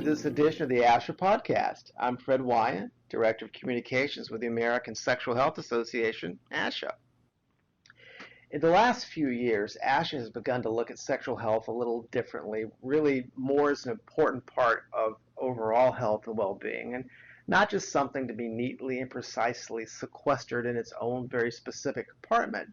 to this edition of the ASHA podcast. I'm Fred Wyant, Director of Communications with the American Sexual Health Association, ASHA. In the last few years, ASHA has begun to look at sexual health a little differently, really more as an important part of overall health and well-being, and not just something to be neatly and precisely sequestered in its own very specific compartment.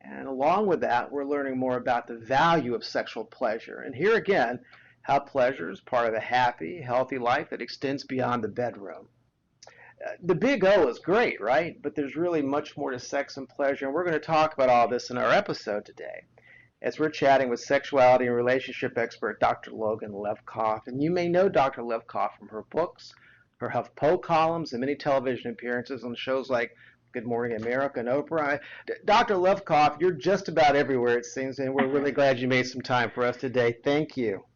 And along with that, we're learning more about the value of sexual pleasure. And here again, how pleasure is part of a happy, healthy life that extends beyond the bedroom. The big O is great, right? But there's really much more to sex and pleasure, and we're going to talk about all this in our episode today as we're chatting with sexuality and relationship expert Dr. Logan Levkoff. And you may know Dr. Levkoff from her books, her HuffPo columns, and many television appearances on shows like Good Morning America and Oprah. Dr. Levkoff, you're just about everywhere, it seems, and we're really glad you made some time for us today. Thank you.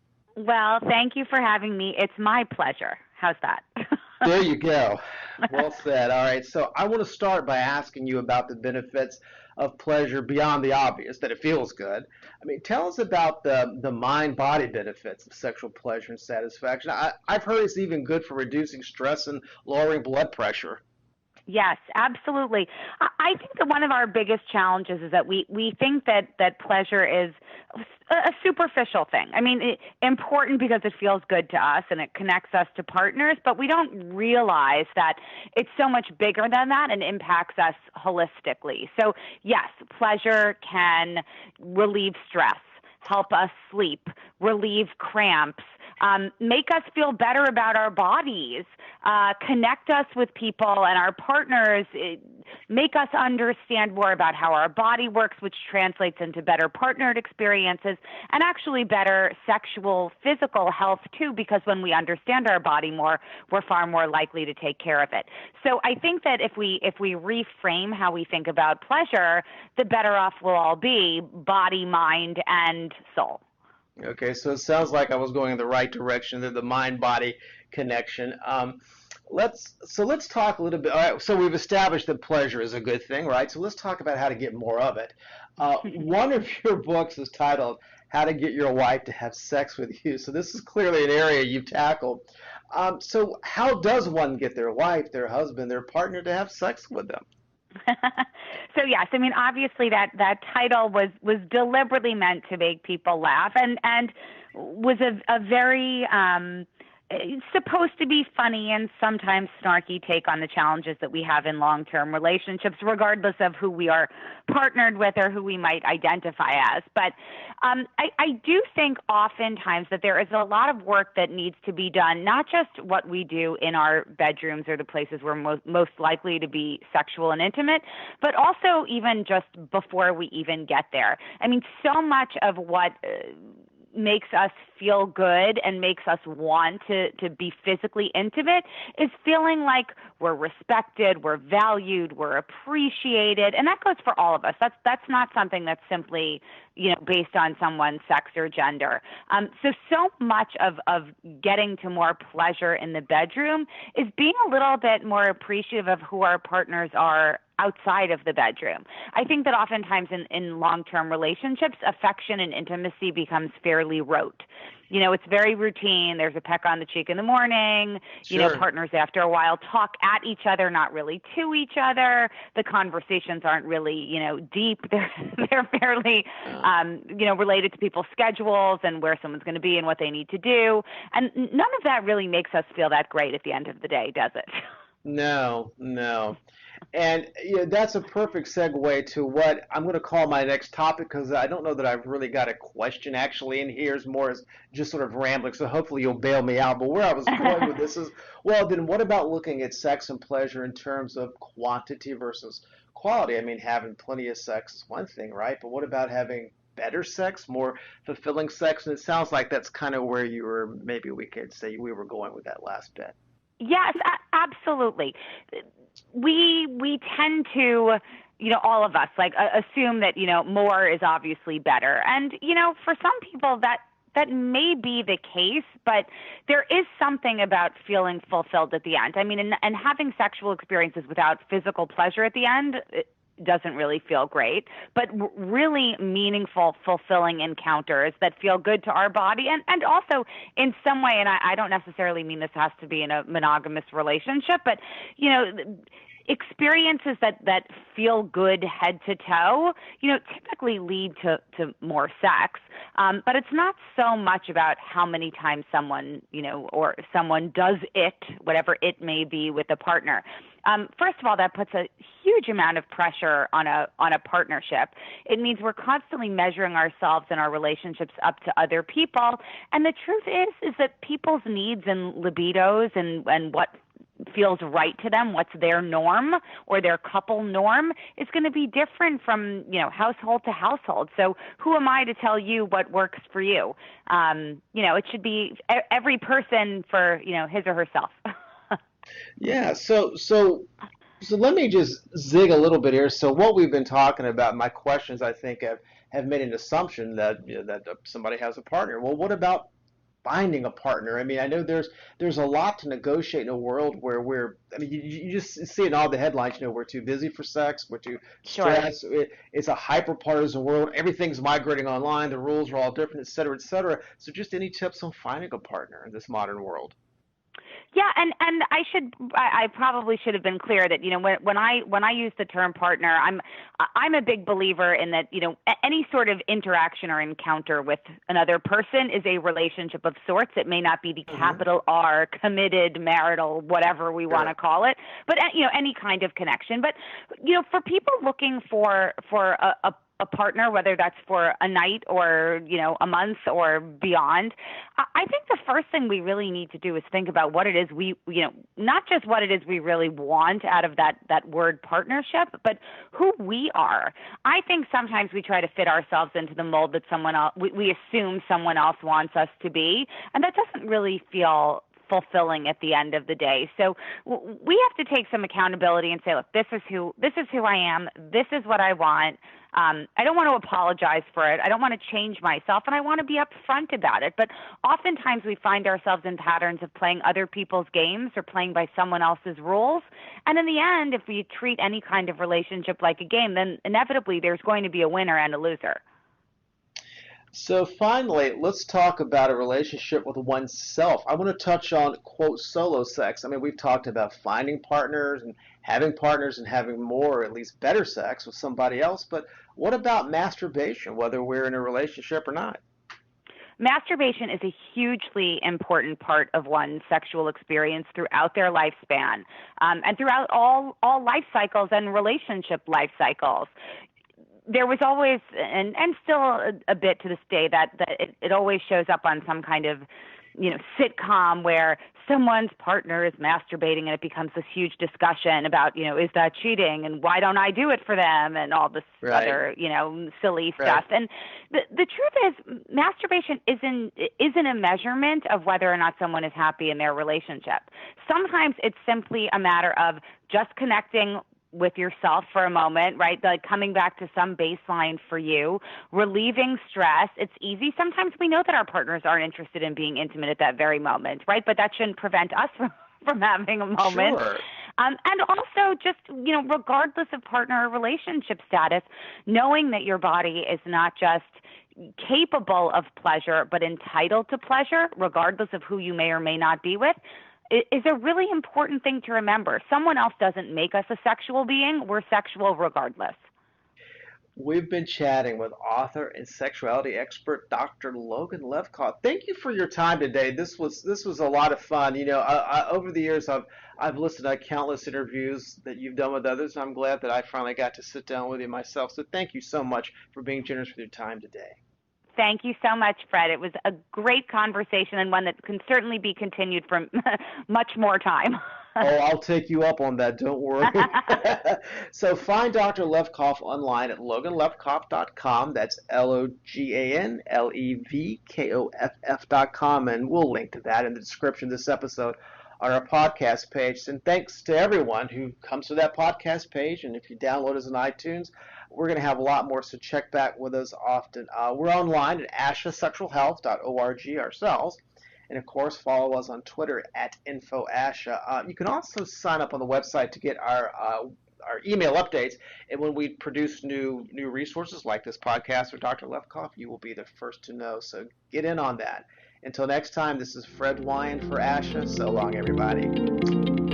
Well, thank you for having me. It's my pleasure. How's that? There you go. Well said. All right. So I want to start by asking you about the benefits of pleasure beyond the obvious, that it feels good. I mean, tell us about the mind-body benefits of sexual pleasure and satisfaction. I've heard it's even good for reducing stress and lowering blood pressure. Yes, absolutely. I think that one of our biggest challenges is that we think that pleasure is a superficial thing. I mean, important because it feels good to us and it connects us to partners, but we don't realize that it's so much bigger than that and impacts us holistically. So yes, pleasure can relieve stress, help us sleep, relieve cramps, make us feel better about our bodies, connect us with people and our partners, make us understand more about how our body works, which translates into better partnered experiences and actually better sexual, physical health too, because when we understand our body more, we're far more likely to take care of it. So I think that if we reframe how we think about pleasure, the better off we'll all be, body, mind, and soul. Okay, so it sounds like I was going in the right direction, the mind-body connection. Let's talk a little bit. All right, so we've established that pleasure is a good thing, right? So let's talk about how to get more of it. One of your books is titled "How to Get Your Wife to Have Sex with You." So this is clearly an area you've tackled. So how does one get their wife, their husband, their partner to have sex with them? So yes, I mean, obviously that title was deliberately meant to make people laugh and was a very supposed to be funny and sometimes snarky take on the challenges that we have in long-term relationships, regardless of who we are partnered with or who we might identify as. But I do think oftentimes that there is a lot of work that needs to be done, not just what we do in our bedrooms or the places we're most likely to be sexual and intimate, but also even just before we even get there. I mean, so much of what makes us feel good and makes us want to be physically intimate is feeling like we're respected, we're valued, we're appreciated, and that goes for all of us. That's not something that's simply based on someone's sex or gender. So much of getting to more pleasure in the bedroom is being a little bit more appreciative of who our partners are outside of the bedroom. I think that oftentimes in long-term relationships, affection and intimacy becomes fairly rote. It's very routine. There's a peck on the cheek in the morning. Sure. Partners after a while talk at each other, not really to each other. The conversations aren't really, deep. They're fairly, related to people's schedules and where someone's going to be and what they need to do. And none of that really makes us feel that great at the end of the day, does it? No. And that's a perfect segue to what I'm going to call my next topic, because I don't know that I've really got a question actually in here. It's more as just sort of rambling, so hopefully you'll bail me out. But where I was going with this is, well, then what about looking at sex and pleasure in terms of quantity versus quality? I mean, having plenty of sex is one thing, right? But what about having better sex, more fulfilling sex? And it sounds like that's kind of where you were, maybe we could say we were going with that last bit. Yes, absolutely. We tend to, all of us assume that, more is obviously better. And, for some people that may be the case, but there is something about feeling fulfilled at the end. I mean, and having sexual experiences without physical pleasure at the end doesn't really feel great, but really meaningful, fulfilling encounters that feel good to our body and also in some way, and I don't necessarily mean this has to be in a monogamous relationship, but, experiences that feel good head to toe, typically lead to more sex. But it's not so much about how many times someone, or someone does it, whatever it may be, with a partner. First of all, that puts a huge amount of pressure on a partnership. It means we're constantly measuring ourselves and our relationships up to other people. And the truth is that people's needs and libidos and what feels right to them, what's their norm or their couple norm, is going to be different from, household to household. So who am I to tell you what works for you? It should be every person for, his or herself. Yeah. So let me just zig a little bit here. So what we've been talking about, my questions, I think, have made an assumption that that somebody has a partner. Well, what about finding a partner? I mean, I know there's a lot to negotiate in a world where you just see in all the headlines, we're too busy for sex, we're too stressed. Sure. It's a hyper-partisan world. Everything's migrating online. The rules are all different, et cetera, et cetera. So just any tips on finding a partner in this modern world? Yeah, and I probably should have been clear that when I use the term partner, I'm a big believer in that any sort of interaction or encounter with another person is a relationship of sorts. It may not be the capital R, committed, marital, whatever we want to call it, but any kind of connection. But for people looking for a partner, whether that's for a night or, a month or beyond, I think the first thing we really need to do is think about what it is not just what it is we really want out of that word partnership, but who we are. I think sometimes we try to fit ourselves into the mold that someone else, we assume someone else wants us to be, and that doesn't really feel fulfilling at the end of the day. So we have to take some accountability and say, look, this is who I am. This is what I want. I don't want to apologize for it. I don't want to change myself, and I want to be upfront about it. But oftentimes we find ourselves in patterns of playing other people's games or playing by someone else's rules. And in the end, if we treat any kind of relationship like a game, then inevitably there's going to be a winner and a loser. So finally, let's talk about a relationship with oneself. I want to touch on, quote, solo sex. I mean, we've talked about finding partners and having more, or at least better sex with somebody else. But what about masturbation, whether we're in a relationship or not? Masturbation is a hugely important part of one's sexual experience throughout their lifespan, and throughout all life cycles and relationship life cycles. There was always, and still a bit to this day, that it always shows up on some kind of, sitcom where someone's partner is masturbating and it becomes this huge discussion about, is that cheating and why don't I do it for them and all this other, silly stuff. And the truth is, masturbation isn't a measurement of whether or not someone is happy in their relationship. Sometimes it's simply a matter of just connecting with yourself for a moment, right? Like coming back to some baseline for you, relieving stress. It's easy. Sometimes we know that our partners aren't interested in being intimate at that very moment, right? But that shouldn't prevent us from having a moment. Sure. And also just, regardless of partner or relationship status, knowing that your body is not just capable of pleasure, but entitled to pleasure, regardless of who you may or may not be with, is a really important thing to remember. Someone else doesn't make us a sexual being. We're sexual regardless. We've been chatting with author and sexuality expert Dr. Logan Levkoff. Thank you for your time today. This was a lot of fun. Over the years, I've listened to countless interviews that you've done with others. And I'm glad that I finally got to sit down with you myself. So thank you so much for being generous with your time today. Thank you so much, Fred. It was a great conversation and one that can certainly be continued for much more time. Oh, I'll take you up on that. Don't worry. So find Dr. Levkoff online at loganlevkoff.com. That's LOGANLEVKOFF.com. And we'll link to that in the description of this episode on our podcast page. And thanks to everyone who comes to that podcast page. And if you download us on iTunes, we're going to have a lot more, so check back with us often. We're online at ashasexualhealth.org ourselves. And, of course, follow us on Twitter at InfoAsha. You can also sign up on the website to get our our email updates. And when we produce new resources like this podcast with Dr. Levkoff, you will be the first to know. So get in on that. Until next time, this is Fred Wyan for ASHA. So long, everybody.